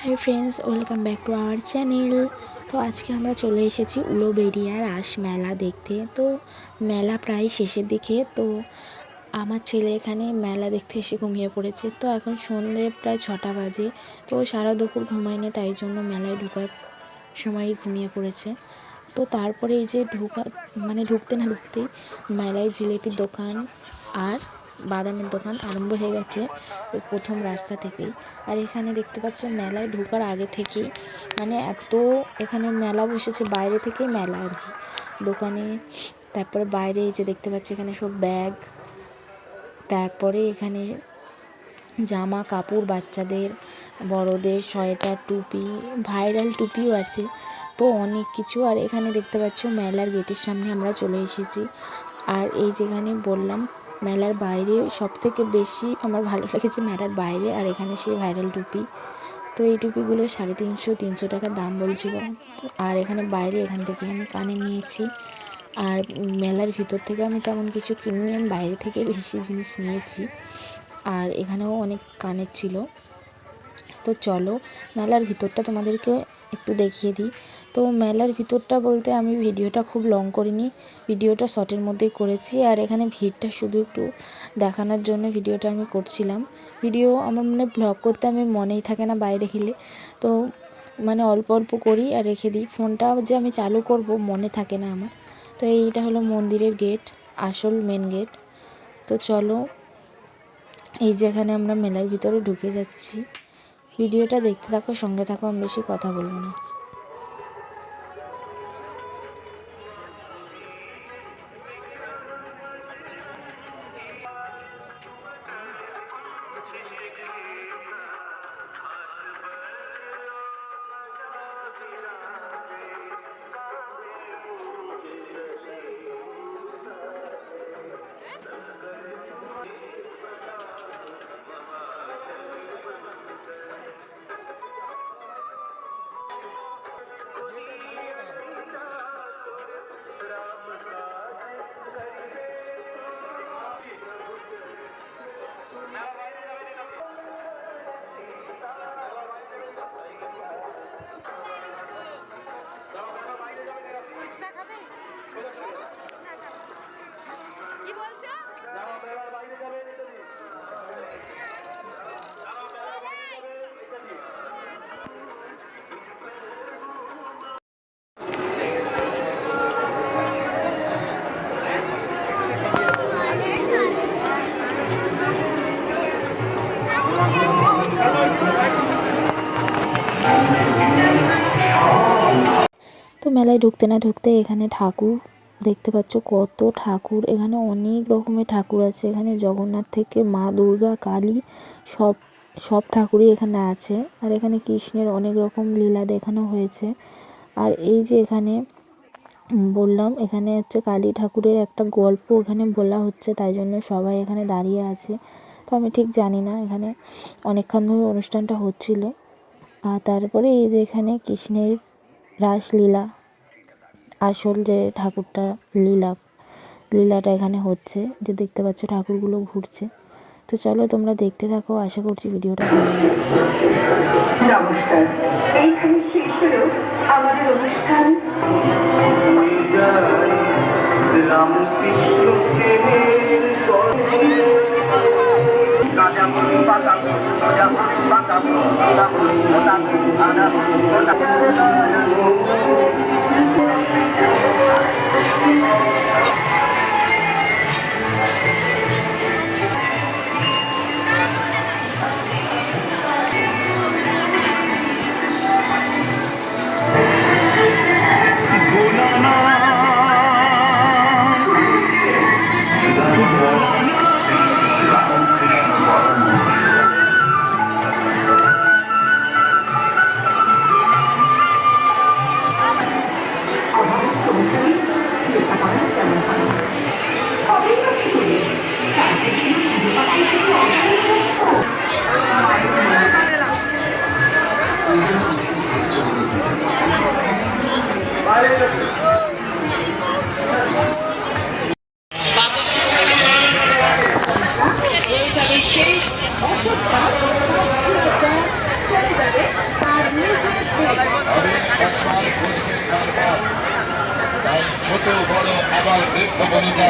Hi friends, welcome back to our channel. তো আজকে আমরা চলে এসেছি উলুবেড়িয়া রাস মেলা দেখতে। তো মেলা প্রায় শেষের দিকে। তো আমার ছেলে এখানে মেলা দেখতে এসে ঘুমিয়ে পড়েছে। তো এখন সন্ধে প্রায় 6টা বাজে। তো সারা দুপুর ঘুমায়নি, তাই জন্য মেলায় ঢোকার সময় ঘুমিয়ে পড়েছে। তো তারপরে এই যে ঢুকতে না ঢুকতেই মেলায় জিলিপির দোকান আর বাদামের দোকান আরম্ভ হয়ে গেছে ওই প্রথম রাস্তা থেকেই। আর এখানে দেখতে পাচ্ছি মেলায় ঢোকার আগে থেকেই এত এখানে মেলা বসেছে, বাইরে থেকেই মেলা আর কি দোকানে। তারপরে বাইরে এই যে দেখতে পাচ্ছি এখানে সব ব্যাগ, তারপরে এখানে জামা কাপড়, বাচ্চাদের বড়দের সোয়েটার, টুপি, ভাইরাল টুপিও আছে। তো অনেক কিছু। আর এখানে দেখতে পাচ্ছ মেলার গেটের সামনে আমরা চলে এসেছি। আর এই যেখানে বললাম মেলার বাইরে সব থেকে বেশি আমার ভালো লেগেছে মেলার বাইরে। আর এখানে সেই ভাইরাল টুপি। তো এই টুপিগুলো 350-300 টাকা দাম বলছিল। আর এখানে বাইরে এখান থেকে আমি কানে নিয়েছি। আর মেলার ভিতর থেকে আমি তেমন কিছু কিনিনি, আমি বাইরে থেকে বেশি জিনিস নিয়েছি। আর এখানেও অনেক কানের ছিল। তো চলো মেলার ভিতরটা তোমাদেরকে একটু দেখিয়ে দিই। তো মেলার ভিতরটা বলতে আমি ভিডিওটা খুব লং করিনি, ভিডিওটা শর্টের মধ্যেই করেছি। আর এখানে ভিড়টা শুধু একটু দেখানোর জন্য ভিডিওটা আমি করছিলাম। ভিডিও আমার ব্লগ করতে আমি মনেই থাকে না বাইরে গেলে। তো অল্প অল্প করি আর রেখে দিই। ফোনটা যে আমি চালু করব মনে থাকে না আমার। তো এইটা হলো মন্দিরের গেট, আসল মেন গেট। তো চলো এই যেখানে আমরা মেলার ভিতরে ঢুকে যাচ্ছি। ভিডিওটা দেখতে থাকো, সঙ্গে থাকো, আমি বেশি কথা বলবো না। তো মেলায় ঢুকতে না ঢুকতে এখানে ঠাকুর দেখতে পাচ্ছ, কত ঠাকুর। এখানে অনেক রকমের ঠাকুর আছে। এখানে জগন্নাথ থেকে মা দুর্গা, কালী, সব ঠাকুরই এখানে আছে। আর এখানে কৃষ্ণের অনেক রকম লীলা দেখানো হয়েছে। আর এই যে এখানে বললাম এখানে হচ্ছে কালী ঠাকুরের একটা গল্প এখানে বলা হচ্ছে, তাই জন্য সবাই এখানে দাঁড়িয়ে আছে। তো আমি ঠিক জানি না, এখানে অনেকক্ষণ ধরে অনুষ্ঠানটা হচ্ছিল। আর তারপরে এই যে এখানে কৃষ্ণের রাসলীলা, আসল যে ঠাকুরটা লীলাটা এখানে হচ্ছে, যে দেখতে পাচ্ছ ঠাকুরগুলো ঘুরছে। তো চলো তোমরা দেখতে থাকো, আশা করছি ভিডিওটা ভালো লাগছে। নমস্কার, এইখানে শেষ হলো আমাদের অনুষ্ঠান। শেষ অসৎ কাজ চলে যাবে। ছোট বড় আবার বৃদ্ধ বনিতা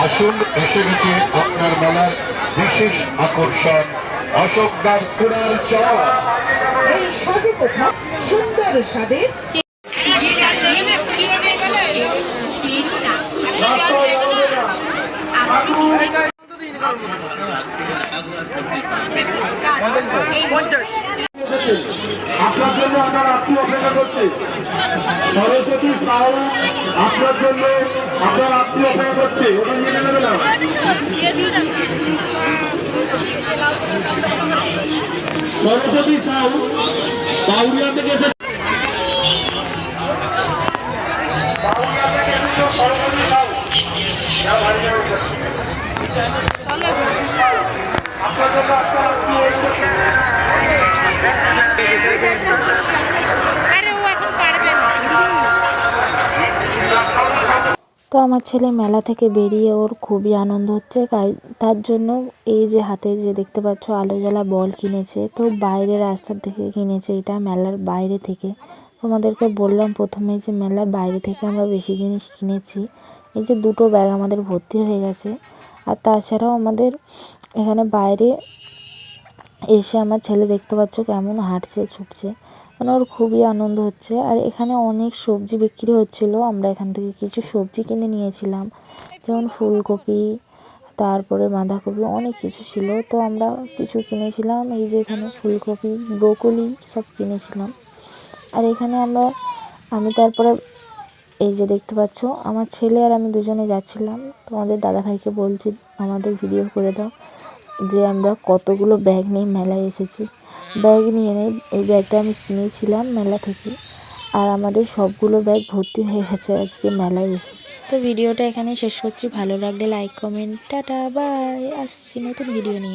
আসুন, এসে গেছে আপনার মেলার বিশেষ আকর্ষণ অশোকদার কুড়াল চপ। এই স্বাদে কোথা সুন্দর স্বাদে আপনার জন্য আমার আত্মীয় অপেক্ষা করছে। সরস্বতী সাউ আপনার জন্য আপনার আত্মীয় অপেক্ষা করছে। ওটা নিয়ে নেবে না। সরস্বতী সাউ বাউরিয়া থেকে এসে সরস্বতী সাউ আপনার জন্য আপনার আত্মীয় তো আমার ছেলে মেলা থেকে বেরিয়ে ওর খুবই আনন্দ হচ্ছে, তার জন্য এই যে হাতে যে দেখতে পাচ্ছ আলো জ্বালা বল কিনেছে। তো বাইরে রাস্তার থেকে কিনেছে, এটা মেলার বাইরে থেকে। তোমাদেরকে বললাম প্রথমে যে মেলার বাইরে থেকে আমরা বেশি জিনিস কিনেছি। এই যে দুটো ব্যাগ আমাদের ভর্তি হয়ে গেছে। আর তাছাড়াও আমাদের এখানে বাইরে এসে আমার ছেলে দেখতে পাচ্ছ কেমন হাঁটছে ছুটছে, মানে ওর খুবই আনন্দ হচ্ছে। আর এখানে অনেক সবজি বিক্রি হচ্ছিল, আমরা এখান থেকে কিছু সবজি কিনে নিয়েছিলাম, যেমন ফুলকপি, তারপরে বাঁধাকপি, অনেক কিছু ছিল। তো আমরা কিছু কিনেছিলাম, এই যে এখানে ফুলকপি, ব্রোকলি সব কিনেছিলাম। আর এখানে আমি তারপরে এই যে দেখতে পাচ্ছ আমার ছেলে আর আমি দুজনে যাচ্ছিলাম। তোমাদের দাদাভাইকে বলছি আমাদের ভিডিও করে দাও যে আমরা কতগুলো ব্যাগ নিয়ে মেলায় এসেছি। ব্যাগ নিয়ে নেই, এই ব্যাগটা আমি কিনেছিলাম মেলা থেকে, আর আমাদের সবগুলো ব্যাগ ভর্তি হয়ে গেছে আজকে মেলায় এসে। তো ভিডিওটা এখানে শেষ করছি, ভালো লাগলে লাইক কমেন্ট, টাটা বাই, আসছি নতুন ভিডিও নিয়ে।